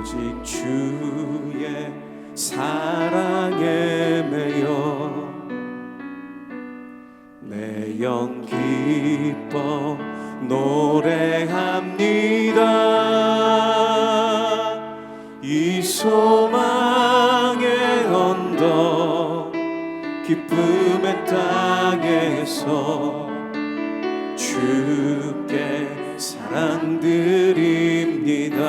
오직 주의 사랑에 매여 내 영 기뻐 노래합니다. 이 소망의 언덕 기쁨의 땅에서 주께 사랑 드립니다.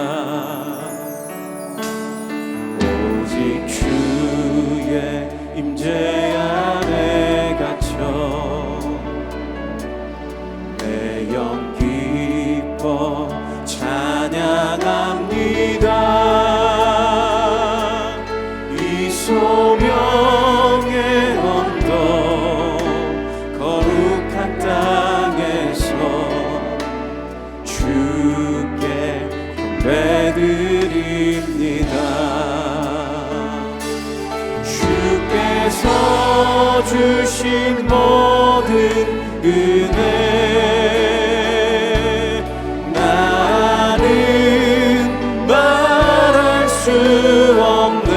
오직 주의 임재 안에 갇혀 내 영 기뻐 찬양합니다. 이 소명의 언덕 거룩한 땅에서 주께 경배드립니다. 주께서 주신 모든 은혜 나는 말할 수 없네.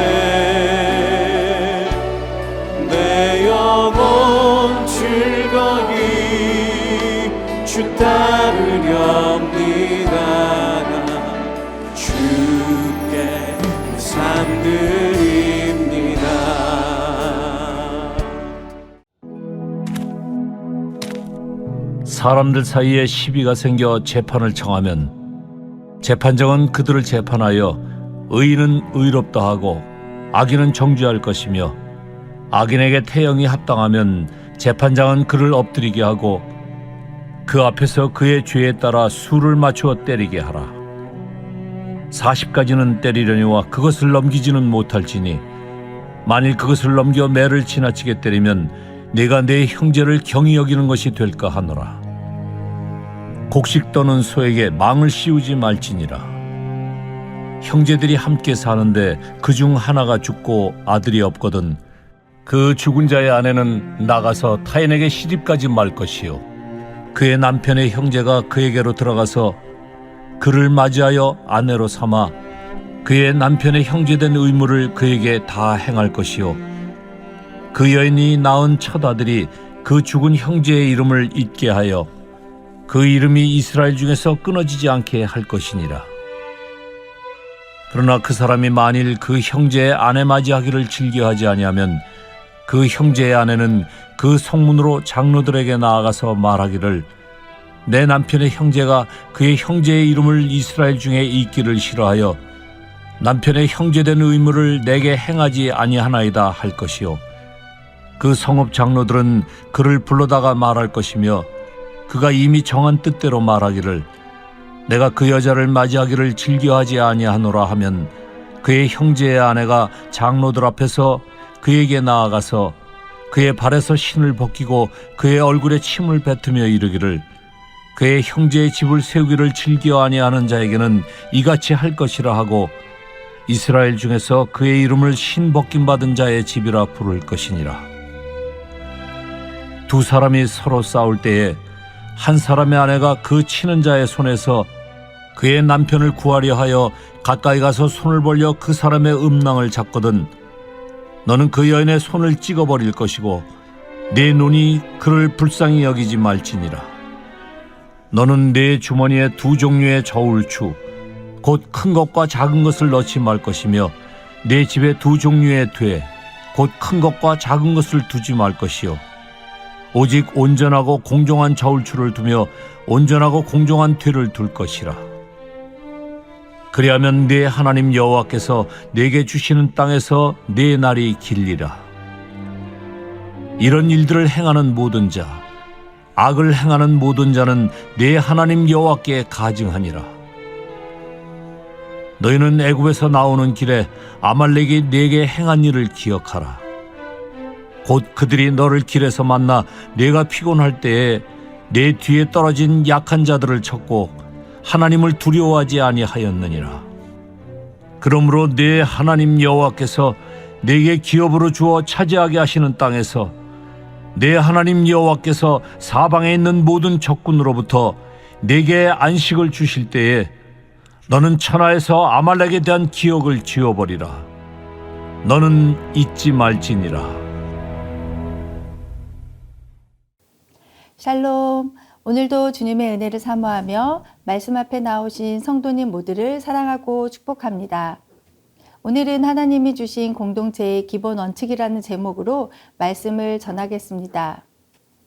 내 영혼 즐거이 주 따르렵니다. 주께 삶 드립니다. 사람들 사이에 시비가 생겨 재판을 청하면 재판장은 그들을 재판하여 의인은 의롭다 하고 악인은 정죄할 것이며 악인에게 태형이 합당하면 재판장은 그를 엎드리게 하고 그 앞에서 그의 죄에 따라 수를 맞추어 때리게 하라. 40가지는 때리려니와 그것을 넘기지는 못할지니 만일 그것을 넘겨 매를 지나치게 때리면 내가 내 형제를 경히 여기는 것이 될까 하노라. 곡식 떠는 소에게 망을 씌우지 말지니라. 형제들이 함께 사는데 그중 하나가 죽고 아들이 없거든 그 죽은 자의 아내는 나가서 타인에게 시집가지 말 것이요 그의 남편의 형제가 그에게로 들어가서 그를 맞이하여 아내로 삼아 그의 남편의 형제된 의무를 그에게 다 행할 것이요 그 여인이 낳은 첫 아들이 그 죽은 형제의 이름을 잊게 하여 그 이름이 이스라엘 중에서 끊어지지 않게 할 것이니라. 그러나 그 사람이 만일 그 형제의 아내 맞이하기를 즐겨하지 아니하면 그 형제의 아내는 그 성문으로 장로들에게 나아가서 말하기를 내 남편의 형제가 그의 형제의 이름을 이스라엘 중에 잊기를 싫어하여 남편의 형제된 의무를 내게 행하지 아니하나이다 할 것이요 그 성읍 장로들은 그를 불러다가 말할 것이며 그가 이미 정한 뜻대로 말하기를 내가 그 여자를 맞이하기를 즐겨하지 아니하노라 하면 그의 형제의 아내가 장로들 앞에서 그에게 나아가서 그의 발에서 신을 벗기고 그의 얼굴에 침을 뱉으며 이르기를 그의 형제의 집을 세우기를 즐겨 아니하는 자에게는 이같이 할 것이라 하고 이스라엘 중에서 그의 이름을 신 벗김 받은 자의 집이라 부를 것이니라. 두 사람이 서로 싸울 때에 한 사람의 아내가 그 치는 자의 손에서 그의 남편을 구하려 하여 가까이 가서 손을 벌려 그 사람의 음낭을 잡거든 너는 그 여인의 손을 찍어버릴 것이고 내 눈이 그를 불쌍히 여기지 말지니라. 너는 내 주머니에 두 종류의 저울추 곧 큰 것과 작은 것을 넣지 말 것이며 내 집에 두 종류의 돼 곧 큰 것과 작은 것을 두지 말 것이요 오직 온전하고 공정한 저울추를 두며 온전하고 공정한 되를 둘 것이라. 그리하면 네 하나님 여호와께서 네게 주시는 땅에서 네 날이 길리라. 이런 일들을 행하는 모든 자, 악을 행하는 모든 자는 네 하나님 여호와께 가증하니라. 너희는 애굽에서 나오는 길에 아말렉이 네게 행한 일을 기억하라. 곧 그들이 너를 길에서 만나 네가 피곤할 때에 내 뒤에 떨어진 약한 자들을 쳤고 하나님을 두려워하지 아니하였느니라. 그러므로 네 하나님 여호와께서 네게 기업으로 주어 차지하게 하시는 땅에서 네 하나님 여호와께서 사방에 있는 모든 적군으로부터 네게 안식을 주실 때에 너는 천하에서 아말렉에 대한 기억을 지워버리라. 너는 잊지 말지니라. 샬롬. 오늘도 주님의 은혜를 사모하며 말씀 앞에 나오신 성도님 모두를 사랑하고 축복합니다. 오늘은 하나님이 주신 공동체의 기본 원칙이라는 제목으로 말씀을 전하겠습니다.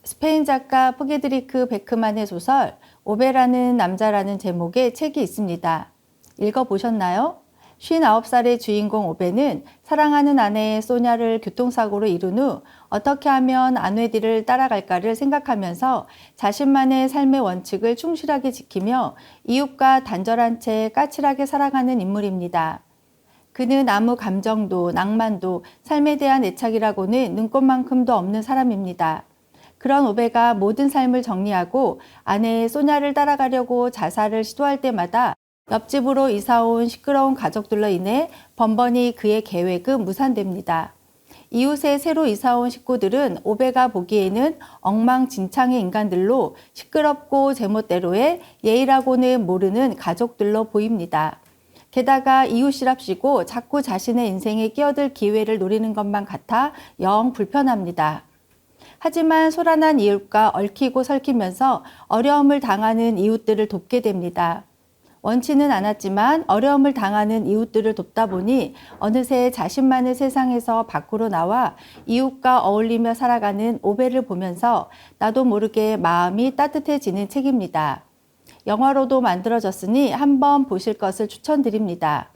스페인 작가 프게드리크 베크만의 소설 오베라는 남자라는 제목의 책이 있습니다. 읽어보셨나요? 59살의 주인공 오베는 사랑하는 아내 소냐를 교통사고로 이룬 후 어떻게 하면 아내들을 따라갈까를 생각하면서 자신만의 삶의 원칙을 충실하게 지키며 이웃과 단절한 채 까칠하게 살아가는 인물입니다. 그는 아무 감정도 낭만도 삶에 대한 애착이라고는 눈꼽만큼도 없는 사람입니다. 그런 오베가 모든 삶을 정리하고 아내 소냐를 따라가려고 자살을 시도할 때마다 옆집으로 이사온 시끄러운 가족들로 인해 번번이 그의 계획은 무산됩니다. 이웃에 새로 이사온 식구들은 오베가 보기에는 엉망진창의 인간들로 시끄럽고 제멋대로의 예의라고는 모르는 가족들로 보입니다. 게다가 이웃이랍시고 자꾸 자신의 인생에 끼어들 기회를 노리는 것만 같아 영 불편합니다. 하지만 소란한 이웃과 얽히고 설키면서 어려움을 당하는 이웃들을 돕게 됩니다. 원치는 않았지만 어려움을 당하는 이웃들을 돕다 보니 어느새 자신만의 세상에서 밖으로 나와 이웃과 어울리며 살아가는 오베를 보면서 나도 모르게 마음이 따뜻해지는 책입니다. 영화로도 만들어졌으니 한번 보실 것을 추천드립니다.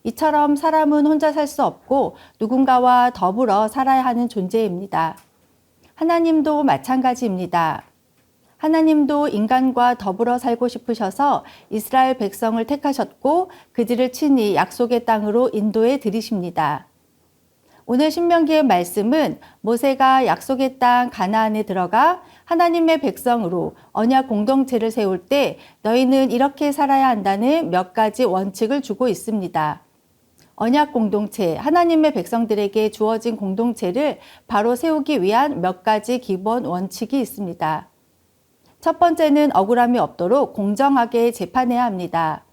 이처럼 사람은 혼자 살 수 없고 누군가와 더불어 살아야 하는 존재입니다. 하나님도 마찬가지입니다. 하나님도 인간과 더불어 살고 싶으셔서 이스라엘 백성을 택하셨고 그들을 친히 약속의 땅으로 인도해 들이십니다. 오늘 신명기의 말씀은 모세가 약속의 땅 가나안에 들어가 하나님의 백성으로 언약 공동체를 세울 때 너희는 이렇게 살아야 한다는 몇 가지 원칙을 주고 있습니다. 언약 공동체, 하나님의 백성들에게 주어진 공동체를 바로 세우기 위한 몇 가지 기본 원칙이 있습니다. 첫 번째는 억울함이 없도록 공정하게 재판해야 합니다.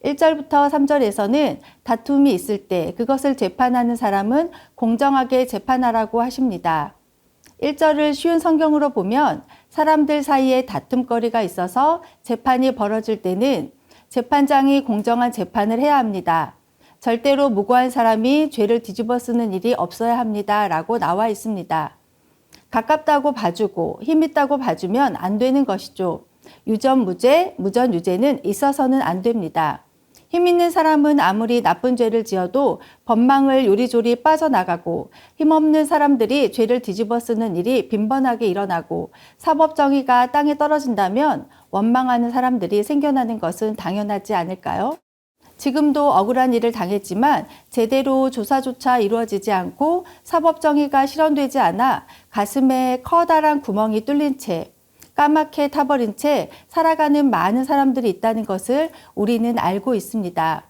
1절부터 3절에서는 다툼이 있을 때 그것을 재판하는 사람은 공정하게 재판하라고 하십니다. 1절을 쉬운 성경으로 보면 사람들 사이에 다툼거리가 있어서 재판이 벌어질 때는 재판장이 공정한 재판을 해야 합니다. 절대로 무고한 사람이 죄를 뒤집어 쓰는 일이 없어야 합니다. 라고 나와 있습니다. 가깝다고 봐주고 힘있다고 봐주면 안 되는 것이죠. 유전무죄, 무전유죄는 있어서는 안 됩니다. 힘있는 사람은 아무리 나쁜 죄를 지어도 법망을 요리조리 빠져나가고 힘없는 사람들이 죄를 뒤집어 쓰는 일이 빈번하게 일어나고 사법정의가 땅에 떨어진다면 원망하는 사람들이 생겨나는 것은 당연하지 않을까요? 지금도 억울한 일을 당했지만 제대로 조사조차 이루어지지 않고 사법정의가 실현되지 않아 가슴에 커다란 구멍이 뚫린 채 까맣게 타버린 채 살아가는 많은 사람들이 있다는 것을 우리는 알고 있습니다.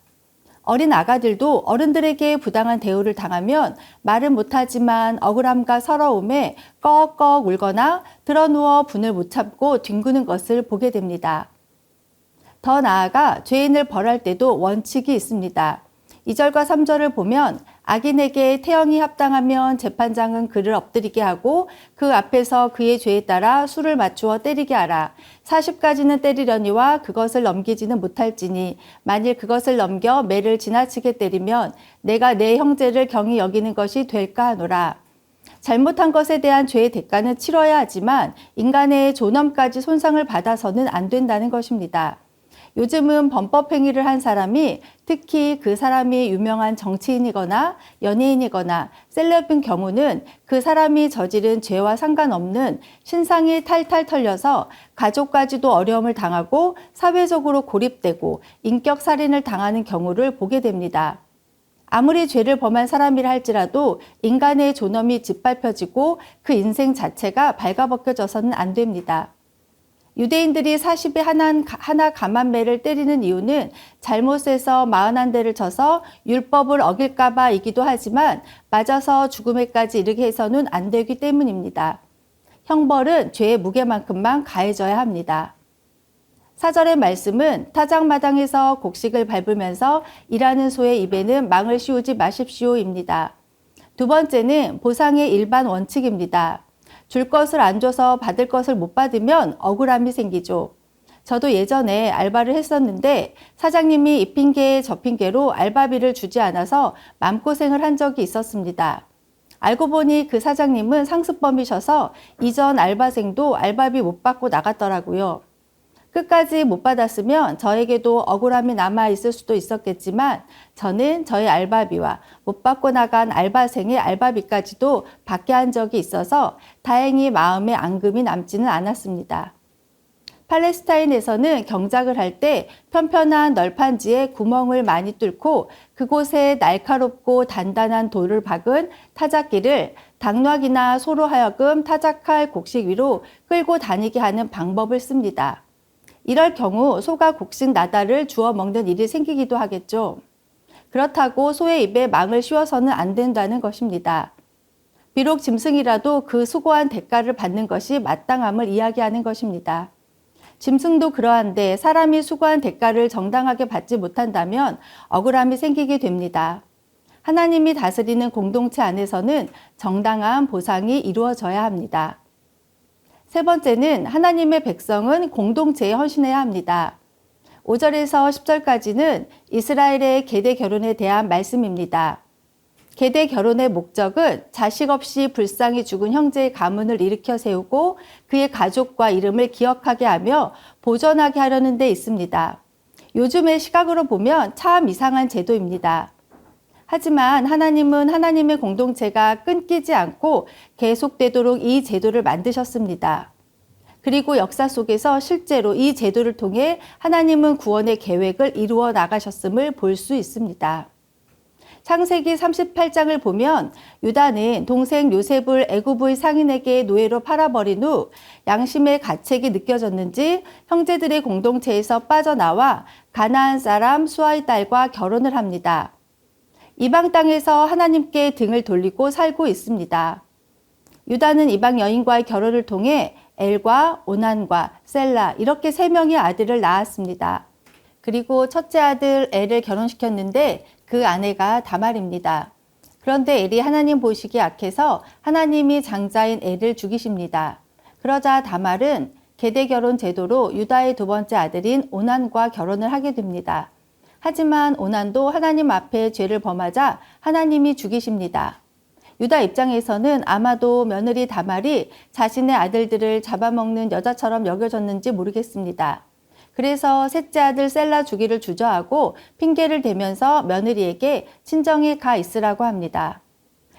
어린 아가들도 어른들에게 부당한 대우를 당하면 말은 못하지만 억울함과 서러움에 꺽꺽 울거나 드러누워 분을 못 참고 뒹구는 것을 보게 됩니다. 더 나아가 죄인을 벌할 때도 원칙이 있습니다. 2절과 3절을 보면 악인에게 태형이 합당하면 재판장은 그를 엎드리게 하고 그 앞에서 그의 죄에 따라 수를 맞추어 때리게 하라. 40까지는 때리려니와 그것을 넘기지는 못할지니 만일 그것을 넘겨 매를 지나치게 때리면 내가 내 형제를 경히 여기는 것이 될까 하노라. 잘못한 것에 대한 죄의 대가는 치러야 하지만 인간의 존엄까지 손상을 받아서는 안 된다는 것입니다. 요즘은 범법행위를 한 사람이 특히 그 사람이 유명한 정치인이거나 연예인이거나 셀럽인 경우는 그 사람이 저지른 죄와 상관없는 신상이 탈탈 털려서 가족까지도 어려움을 당하고 사회적으로 고립되고 인격살인을 당하는 경우를 보게 됩니다. 아무리 죄를 범한 사람이라 할지라도 인간의 존엄이 짓밟혀지고 그 인생 자체가 발가벗겨져서는 안 됩니다. 유대인들이 40에 하나 감한매를 때리는 이유는 잘못해서 41대를 쳐서 율법을 어길까 봐이기도 하지만 맞아서 죽음에까지 이르게 해서는 안 되기 때문입니다. 형벌은 죄의 무게만큼만 가해져야 합니다. 4절의 말씀은 타작마당에서 곡식을 밟으면서 일하는 소의 입에는 망을 씌우지 마십시오입니다. 두 번째는 보상의 일반 원칙입니다. 줄 것을 안 줘서 받을 것을 못 받으면 억울함이 생기죠. 저도 예전에 알바를 했었는데 사장님이 이 핑계 저 핑계로 알바비를 주지 않아서 마음고생을 한 적이 있었습니다. 알고 보니 그 사장님은 상습범이셔서 이전 알바생도 알바비 못 받고 나갔더라고요. 끝까지 못 받았으면 저에게도 억울함이 남아있을 수도 있었겠지만 저는 저의 알바비와 못 받고 나간 알바생의 알바비까지도 받게 한 적이 있어서 다행히 마음에 앙금이 남지는 않았습니다. 팔레스타인에서는 경작을 할 때 편편한 널판지에 구멍을 많이 뚫고 그곳에 날카롭고 단단한 돌을 박은 타작기를 당나귀나 소로 하여금 타작할 곡식 위로 끌고 다니게 하는 방법을 씁니다. 이럴 경우 소가 곡식 나달을 주워 먹는 일이 생기기도 하겠죠. 그렇다고 소의 입에 망을 씌워서는 안 된다는 것입니다. 비록 짐승이라도 그 수고한 대가를 받는 것이 마땅함을 이야기하는 것입니다. 짐승도 그러한데 사람이 수고한 대가를 정당하게 받지 못한다면 억울함이 생기게 됩니다. 하나님이 다스리는 공동체 안에서는 정당한 보상이 이루어져야 합니다. 세 번째는 하나님의 백성은 공동체에 헌신해야 합니다. 5절에서 10절까지는 이스라엘의 계대 결혼에 대한 말씀입니다. 계대 결혼의 목적은 자식 없이 불쌍히 죽은 형제의 가문을 일으켜 세우고 그의 가족과 이름을 기억하게 하며 보존하게 하려는 데 있습니다. 요즘의 시각으로 보면 참 이상한 제도입니다. 하지만 하나님은 하나님의 공동체가 끊기지 않고 계속되도록 이 제도를 만드셨습니다. 그리고 역사 속에서 실제로 이 제도를 통해 하나님은 구원의 계획을 이루어 나가셨음을 볼 수 있습니다. 창세기 38장을 보면 유다는 동생 요셉을 애굽의 상인에게 노예로 팔아버린 후 양심의 가책이 느껴졌는지 형제들의 공동체에서 빠져나와 가나안 사람 수아의 딸과 결혼을 합니다. 이방 땅에서 하나님께 등을 돌리고 살고 있습니다. 유다는 이방 여인과의 결혼을 통해 엘과 오난과 셀라 이렇게 3명의 아들을 낳았습니다. 그리고 첫째 아들 엘을 결혼시켰는데 그 아내가 다말입니다. 그런데 엘이 하나님 보시기에 약해서 하나님이 장자인 엘을 죽이십니다. 그러자 다말은 계대 결혼 제도로 유다의 두 번째 아들인 오난과 결혼을 하게 됩니다. 하지만 오난도 하나님 앞에 죄를 범하자 하나님이 죽이십니다. 유다 입장에서는 아마도 며느리 다말이 자신의 아들들을 잡아먹는 여자처럼 여겨졌는지 모르겠습니다. 그래서 셋째 아들 셀라 주기를 주저하고 핑계를 대면서 며느리에게 친정에 가 있으라고 합니다.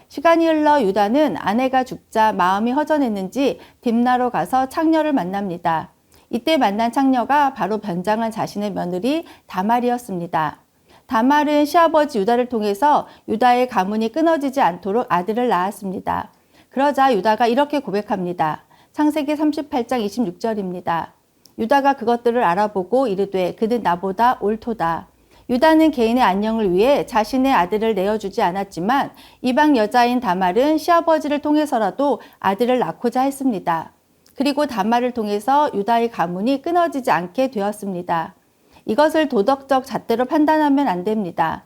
시간이 흘러 유다는 아내가 죽자 마음이 허전했는지 딥나로 가서 창녀를 만납니다. 이때 만난 창녀가 바로 변장한 자신의 며느리 다말이었습니다. 다말은 시아버지 유다를 통해서 유다의 가문이 끊어지지 않도록 아들을 낳았습니다. 그러자 유다가 이렇게 고백합니다. 창세기 38장 26절입니다. 유다가 그것들을 알아보고 이르되 그는 나보다 옳도다. 유다는 개인의 안녕을 위해 자신의 아들을 내어주지 않았지만 이방 여자인 다말은 시아버지를 통해서라도 아들을 낳고자 했습니다. 그리고 다말을 통해서 유다의 가문이 끊어지지 않게 되었습니다. 이것을 도덕적 잣대로 판단하면 안 됩니다.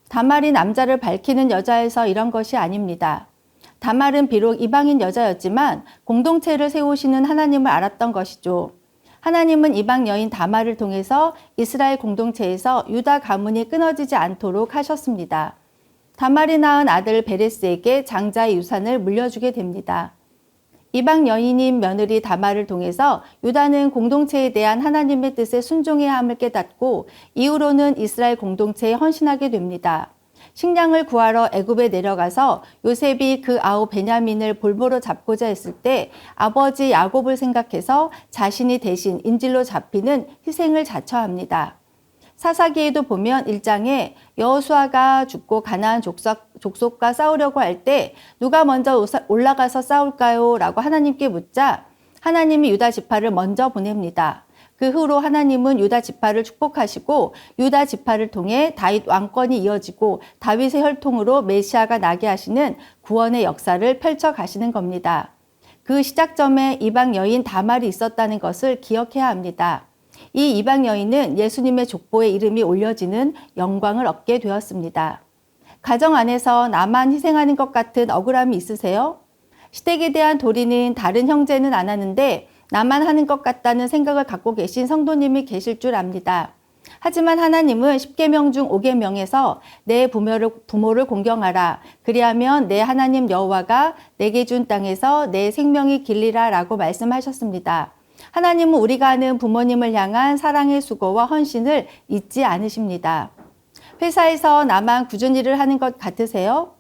다말이 남자를 밝히는 여자여서 이런 것이 아닙니다. 다말은 비록 이방인 여자였지만 공동체를 세우시는 하나님을 알았던 것이죠. 하나님은 이방 여인 다말을 통해서 이스라엘 공동체에서 유다 가문이 끊어지지 않도록 하셨습니다. 다말이 낳은 아들 베레스에게 장자의 유산을 물려주게 됩니다. 이방 여인인 며느리 다말을 통해서 유다는 공동체에 대한 하나님의 뜻에 순종해야 함을 깨닫고 이후로는 이스라엘 공동체에 헌신하게 됩니다. 식량을 구하러 애굽에 내려가서 요셉이 그 아우 베냐민을 볼모로 잡고자 했을 때 아버지 야곱을 생각해서 자신이 대신 인질로 잡히는 희생을 자처합니다. 사사기에도 보면 1장에 여호수아가 죽고 가나안 족속과 싸우려고 할 때 누가 먼저 올라가서 싸울까요? 라고 하나님께 묻자 하나님이 유다 지파를 먼저 보냅니다. 그 후로 하나님은 유다 지파를 축복하시고 유다 지파를 통해 다윗 왕권이 이어지고 다윗의 혈통으로 메시아가 나게 하시는 구원의 역사를 펼쳐 가시는 겁니다. 그 시작점에 이방 여인 다말이 있었다는 것을 기억해야 합니다. 이 이방 여인은 예수님의 족보에 이름이 올려지는 영광을 얻게 되었습니다. 가정 안에서 나만 희생하는 것 같은 억울함이 있으세요? 시댁에 대한 도리는 다른 형제는 안 하는데 나만 하는 것 같다는 생각을 갖고 계신 성도님이 계실 줄 압니다. 하지만 하나님은 10계명 중 5계명에서 내 부모를 공경하라. 그리하면 내 하나님 여호와가 내게 준 땅에서 내 생명이 길리라 라고 말씀하셨습니다. 하나님은 우리가 아는 부모님을 향한 사랑의 수고와 헌신을 잊지 않으십니다. 회사에서 나만 굳은 일을 하는 것 같으세요?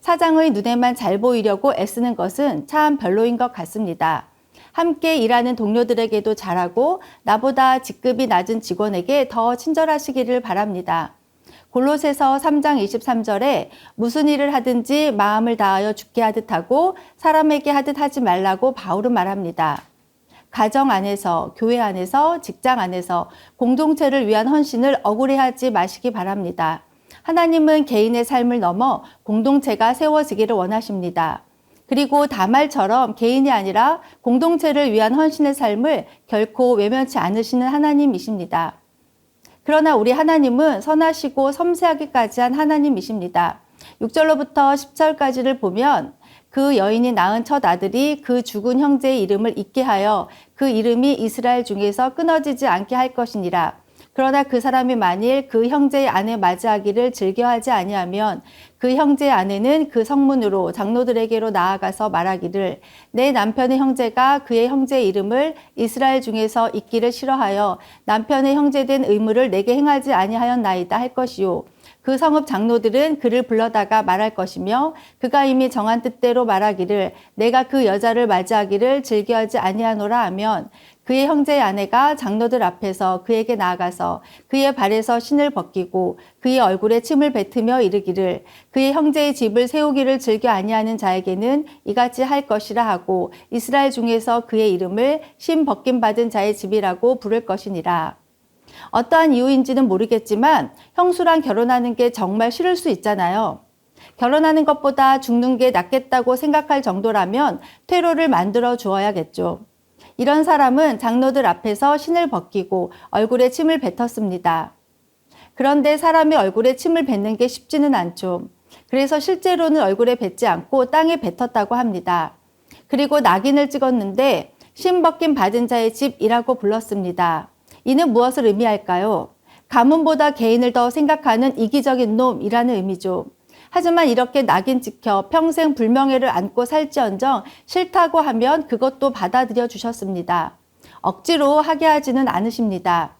사장의 눈에만 잘 보이려고 애쓰는 것은 참 별로인 것 같습니다. 함께 일하는 동료들에게도 잘하고 나보다 직급이 낮은 직원에게 더 친절하시기를 바랍니다. 골로새서 3장 23절에 무슨 일을 하든지 마음을 다하여 주께 하듯 하고 사람에게 하듯 하지 말라고 바울은 말합니다. 가정 안에서, 교회 안에서, 직장 안에서 공동체를 위한 헌신을 억울해하지 마시기 바랍니다. 하나님은 개인의 삶을 넘어 공동체가 세워지기를 원하십니다. 그리고 다말처럼 개인이 아니라 공동체를 위한 헌신의 삶을 결코 외면치 않으시는 하나님이십니다. 그러나 우리 하나님은 선하시고 섬세하기까지 한 하나님이십니다. 6절로부터 10절까지를 보면 그 여인이 낳은 첫 아들이 그 죽은 형제의 이름을 잊게 하여 그 이름이 이스라엘 중에서 끊어지지 않게 할 것이니라. 그러나 그 사람이 만일 그 형제의 아내 맞이하기를 즐겨하지 아니하면 그 형제의 아내는 그 성문으로 장로들에게로 나아가서 말하기를 내 남편의 형제가 그의 형제의 이름을 이스라엘 중에서 잊기를 싫어하여 남편의 형제된 의무를 내게 행하지 아니하였나이다 할 것이요. 그 성읍 장로들은 그를 불러다가 말할 것이며 그가 이미 정한 뜻대로 말하기를 내가 그 여자를 맞이하기를 즐겨하지 아니하노라 하면 그의 형제의 아내가 장로들 앞에서 그에게 나아가서 그의 발에서 신을 벗기고 그의 얼굴에 침을 뱉으며 이르기를 그의 형제의 집을 세우기를 즐겨 아니하는 자에게는 이같이 할 것이라 하고 이스라엘 중에서 그의 이름을 신 벗김 받은 자의 집이라고 부를 것이니라. 어떠한 이유인지는 모르겠지만 형수랑 결혼하는 게 정말 싫을 수 있잖아요. 결혼하는 것보다 죽는 게 낫겠다고 생각할 정도라면 퇴로를 만들어 주어야겠죠. 이런 사람은 장로들 앞에서 신을 벗기고 얼굴에 침을 뱉었습니다. 그런데 사람의 얼굴에 침을 뱉는 게 쉽지는 않죠. 그래서 실제로는 얼굴에 뱉지 않고 땅에 뱉었다고 합니다. 그리고 낙인을 찍었는데 신 벗김 받은 자의 집이라고 불렀습니다. 이는 무엇을 의미할까요? 가문보다 개인을 더 생각하는 이기적인 놈이라는 의미죠. 하지만 이렇게 낙인 찍혀 평생 불명예를 안고 살지언정 싫다고 하면 그것도 받아들여 주셨습니다. 억지로 하게 하지는 않으십니다.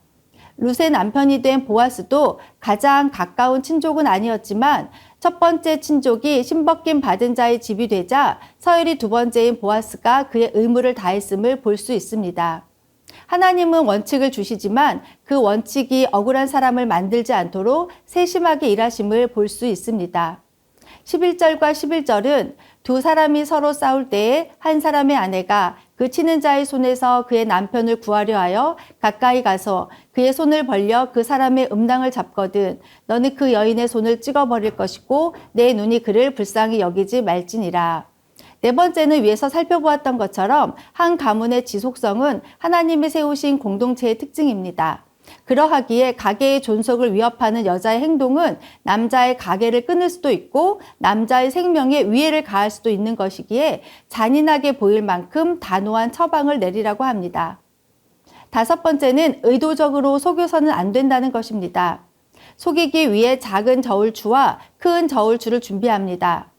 룻의 남편이 된 보아스도 가장 가까운 친족은 아니었지만 첫 번째 친족이 신벗김 받은 자의 집이 되자 서열이 두 번째인 보아스가 그의 의무를 다했음을 볼 수 있습니다. 하나님은 원칙을 주시지만 그 원칙이 억울한 사람을 만들지 않도록 세심하게 일하심을 볼 수 있습니다. 11절과 11절은 두 사람이 서로 싸울 때에 한 사람의 아내가 그 치는 자의 손에서 그의 남편을 구하려 하여 가까이 가서 그의 손을 벌려 그 사람의 음낭을 잡거든 너는 그 여인의 손을 찍어버릴 것이고 내 눈이 그를 불쌍히 여기지 말지니라. 네 번째는 위에서 살펴보았던 것처럼 한 가문의 지속성은 하나님이 세우신 공동체의 특징입니다. 그러하기에 가계의 존속을 위협하는 여자의 행동은 남자의 가계를 끊을 수도 있고 남자의 생명에 위해를 가할 수도 있는 것이기에 잔인하게 보일 만큼 단호한 처방을 내리라고 합니다. 다섯 번째는 의도적으로 속여서는 안 된다는 것입니다. 속이기 위해 작은 저울추와 큰 저울추를 준비합니다.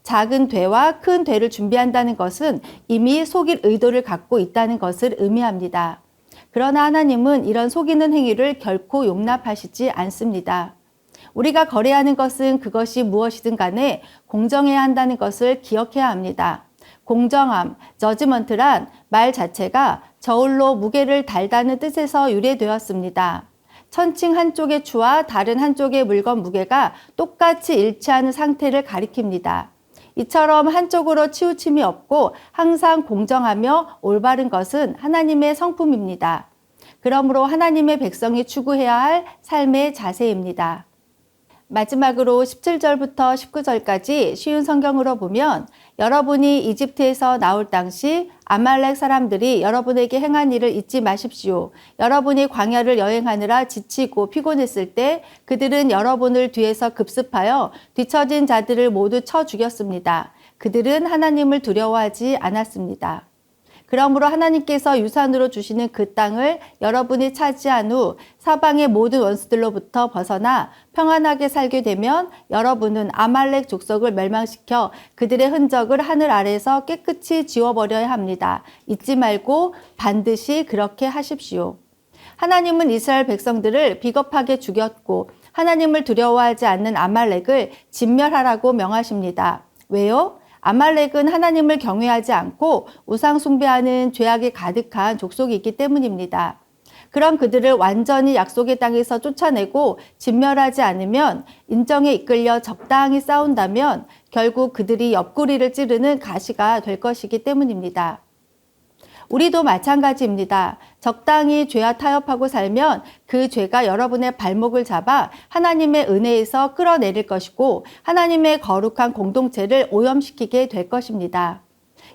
작은 되와 큰 되를 준비한다는 것은 이미 속일 의도를 갖고 있다는 것을 의미합니다. 그러나 하나님은 이런 속이는 행위를 결코 용납하시지 않습니다. 우리가 거래하는 것은 그것이 무엇이든 간에 공정해야 한다는 것을 기억해야 합니다. 공정함, 저지먼트란 말 자체가 저울로 무게를 달다는 뜻에서 유래되었습니다. 천칭 한쪽의 추와 다른 한쪽의 물건 무게가 똑같이 일치하는 상태를 가리킵니다. 이처럼 한쪽으로 치우침이 없고 항상 공정하며 올바른 것은 하나님의 성품입니다. 그러므로 하나님의 백성이 추구해야 할 삶의 자세입니다. 마지막으로 17절부터 19절까지 쉬운 성경으로 보면 여러분이 이집트에서 나올 당시 아말렉 사람들이 여러분에게 행한 일을 잊지 마십시오. 여러분이 광야를 여행하느라 지치고 피곤했을 때 그들은 여러분을 뒤에서 급습하여 뒤처진 자들을 모두 쳐 죽였습니다. 그들은 하나님을 두려워하지 않았습니다. 그러므로 하나님께서 유산으로 주시는 그 땅을 여러분이 차지한 후 사방의 모든 원수들로부터 벗어나 평안하게 살게 되면 여러분은 아말렉 족속을 멸망시켜 그들의 흔적을 하늘 아래에서 깨끗이 지워버려야 합니다. 잊지 말고 반드시 그렇게 하십시오. 하나님은 이스라엘 백성들을 비겁하게 죽였고 하나님을 두려워하지 않는 아말렉을 진멸하라고 명하십니다. 왜요? 아말렉은 하나님을 경외하지 않고 우상 숭배하는 죄악이 가득한 족속이 있기 때문입니다. 그럼 그들을 완전히 약속의 땅에서 쫓아내고 진멸하지 않으면 인정에 이끌려 적당히 싸운다면 결국 그들이 옆구리를 찌르는 가시가 될 것이기 때문입니다. 우리도 마찬가지입니다. 적당히 죄와 타협하고 살면 그 죄가 여러분의 발목을 잡아 하나님의 은혜에서 끌어내릴 것이고 하나님의 거룩한 공동체를 오염시키게 될 것입니다.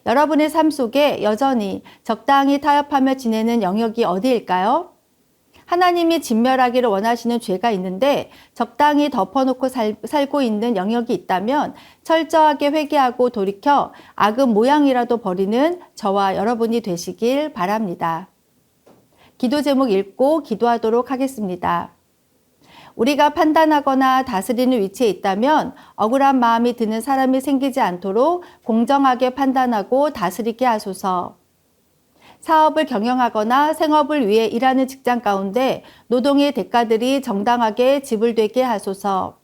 여러분의 삶 속에 여전히 적당히 타협하며 지내는 영역이 어디일까요? 하나님이 진멸하기를 원하시는 죄가 있는데 적당히 덮어놓고 살고 있는 영역이 있다면 철저하게 회개하고 돌이켜 악은 모양이라도 버리는 저와 여러분이 되시길 바랍니다. 기도 제목 읽고 기도하도록 하겠습니다. 우리가 판단하거나 다스리는 위치에 있다면 억울한 마음이 드는 사람이 생기지 않도록 공정하게 판단하고 다스리게 하소서. 사업을 경영하거나 생업을 위해 일하는 직장 가운데 노동의 대가들이 정당하게 지불되게 하소서.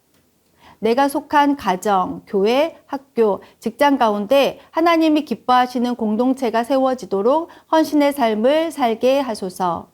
내가 속한 가정, 교회, 학교, 직장 가운데 하나님이 기뻐하시는 공동체가 세워지도록 헌신의 삶을 살게 하소서.